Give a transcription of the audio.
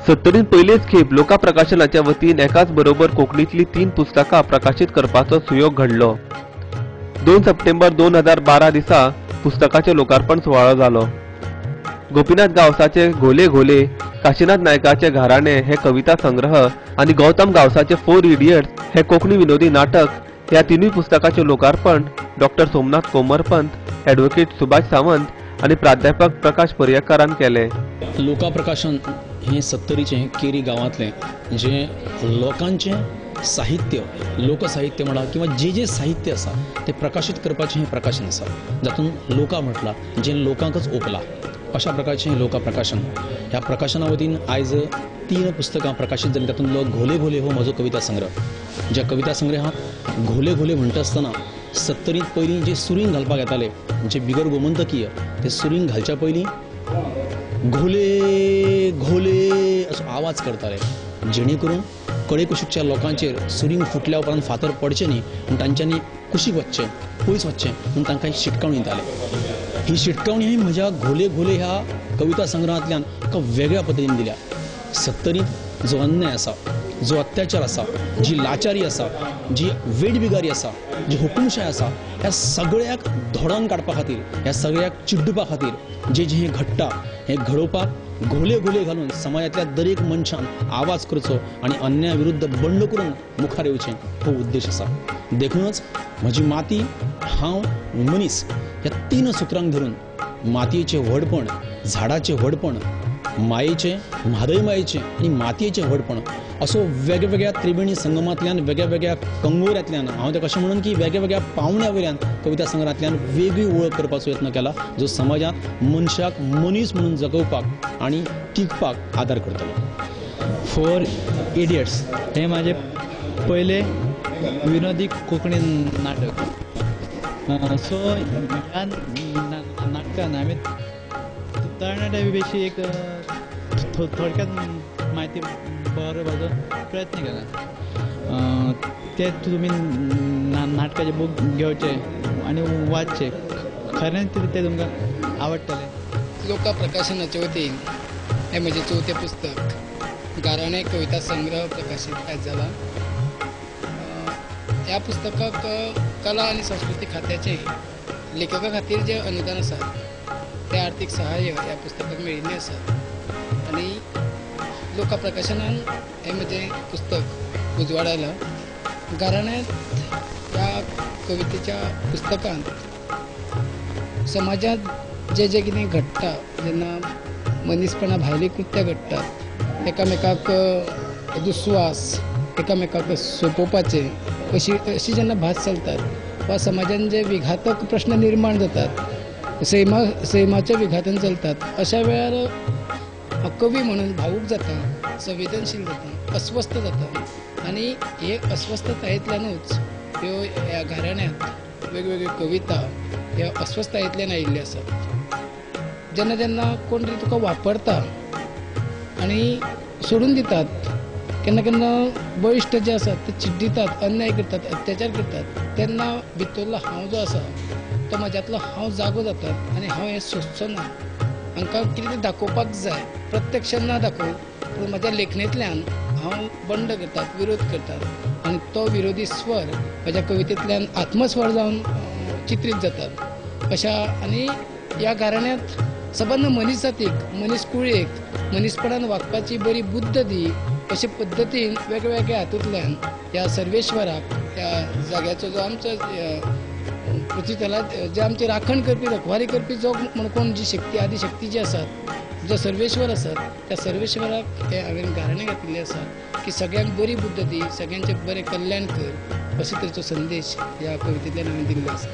सत्तरीन पहिलेच खेप लोका प्रकाशनाच्या वतीन एकाच बरोबर कोंकणीतली 3 पुस्तकां प्रकाशित करपाचो सुयोग घडलो। 2 सप्टेंबर 2012 दिसा पुस्तकाचे लोकार्पण सुवाळो जालो। गोपीनाथ गावसाचे घोले घोले, काशीनाथ नायकाचे घराणे हे कविता संग्रह आणि गौतम गावसाचे 4 इडियट्स हे कोंकणी विनोदी नाटक ह्या तिनूय पुस्तकाचे लोकार्पण डॉ सोमनाथ कोमरपंत, ॲडव्होकेट सुभाष सावंत आणि प्राध्यापक प्रकाश पर्येकारान केले। लोका प्रकाशन हे सत्तरीचे केरी गांवांतले जे लोकांचे साहित्य, लोकसाहित्य म्हणा किंवा जे साहित्य आसा ते प्रकाशित करपाचें हें प्रकाशन आसा, जातून लोका म्हटला जे लोकांकच ओपला अशा प्रकारचें हें लोका प्रकाशन। ह्या प्रकाशना वतीन आयज 3 पुस्तकां प्रकाशीत जालीं, तातूंतलो घोले घोले हो म्हजो कविता संग्रह। ज्या कविता संग्रहांत घोले घोले म्हणटा आसतना सत्तरींत पयलीं जे सुरींग घालपाक येताले, जे बिगर गोमंतकीय, ते सुरींग घालच्या पयलीं घोले घोले असो आवाज करताले, जेणे करून कडेकुशीकच्या लोकांचेर सुरींग फुटल्या उपरांत फातर पडचे न्ही म्हूण तांच्यांनी कुशीक वचचें, पयस वचचें म्हूण तांकां शिटकावणी दिताले। ही शिटकावणी ही म्हज्या घोले घोले ह्या कविता संग्रहांतल्यान एका वेगळ्या पद्दतीन दिल्या। सत्तरींत जो अन्याय आसा, जो अत्याचार आसा, जी लाचारी आसा, जी वेठबिगारी आसा, जी हुकुमशाही आसा, ह्या सगळ्याक धोडावन काडपा खातीर, ह्या सगळ्याक चिड्डुपा खातीर जे हे घडटा हे घडोवपाक घोले घोले घालून समाजातल्या दरेक मनशान आवाज करचो आणि अन्याया विरुद्ध बंड करून मुखार येवचें हो उद्देश आसा। देखूनच म्हजी माती, हांव, मनीस ह्या 3 सुत्रांक धरून मातयेचें व्हडपण, झाडाचें व्हडपण, मायेचें, म्हादय मायेचें आनी मातयेचें व्हडपण असो वेगवेगळ्या त्रिवेणी संगमांतल्यान, वेगवेगळ्या कंगोऱ्यांतल्यान, हांव तें कशें म्हणून की वेगवेगळ्या पावंड्या वयल्यान कविता संग्रहांतल्यान वेगळी वळख करपाचो यत्न केला, जो समाजांत मनशाक मनीस म्हणून जगोवपाक आनी टिकपाक आदार करतलो। 4 इडियट्स हे माझे पहिले विनोदी कोंकणी नाटक। सो ह्या नाटकान हांवें तरणाट्या विशीं एक थोडक्यात म्हायती बरोवपाचो प्रयत्न केला। ते तुमी नाटकाचे बूक घेवचे आनी वाचचे, खरेंच ते तुमकां आवडटलें। लोका प्रकाशनाचे वतीन हे म्हजें 4थें पुस्तक गाराणे कविता संग्रह प्रकाशीत आयज जाला। ह्या पुस्तकाक कला आनी संस्कृती खात्याचे लेखका खातीर जे अनुदान आसा ते आर्थीक सहाय्य ह्या पुस्तकाक मेळिल्लें आसा आनी लोका प्रकाशनान हें म्हजें पुस्तक उजवाड आयलां। गाराण्यांत ह्या कवितेच्या पुस्तकांत समाजांत जे कितें घडटा, जेन्ना मनीसपणा भायली कृत्यां घडटात, एकामेकाक दुस्वास, एकामेकाक सोंपोवपाचे अशी जेन्ना भास चलतात वा समाजान जे विघातक प्रश्न निर्माण जातात, सैमाच्या विघातन चलतात, अशा वेळार कवी म्हणून भावूक जाता, संवेदनशील जाता, अस्वस्थ जाता आनी हे अस्वस्थतायेंतल्यानूच ह्या घराण्यांत वेगवेगळ्यो कविता ह्या अस्वस्थतायेंतल्यान आयिल्ल्यो आसात। जेन्ना जेन्ना कोण तरी तुका वापरता आनी सोडून दितात, केन्ना केन्ना बळिश्ट जे आसात ते चिड्डितात, अन्याय करतात, अत्याचार करतात, तेन्ना भितरलो हांव जो आसा तो म्हाज्यातलो हांव जागो जाता आनी हांव हें सोंसचो ना। हांकां कितें तें दाखोवपाक जाय, प्रत्यक्षान ना दाखोवन पूण म्हाज्या लेखणेंतल्यान हांव बंड करतात, विरोध करतात आनी तो विरोधी स्वर म्हाज्या कवितेंतल्यान आत्मस्वर जावन चित्रीत जातात। अशा आनी ह्या घराण्यांत सबंद मनीस जातीक, मनीस कुळेक मनीसपणान वागपाची बरी बुद्ध दी अशे पद्दतीन वेगवेगळ्या हातूंतल्यान ह्या सर्वेश्वराक, ह्या जाग्याचो जो आमचो पृथ्वीतलांत जे आमची राखण करपी, रखवारी करपी जो म्हण कोण जी शक्ती, आदी शक्ती जी आसात, जो सर्वेश्वर आसात, त्या सर्वेश्वराक हे हांवें गाराणे घातिल्ले आसा की सगळ्यांक बरी बुद्ध दी, सगळ्यांचें बरें कल्याण कर, अशे तरेचो संदेश ह्या कवितेंतल्यान हांवें दिल्लो आसा।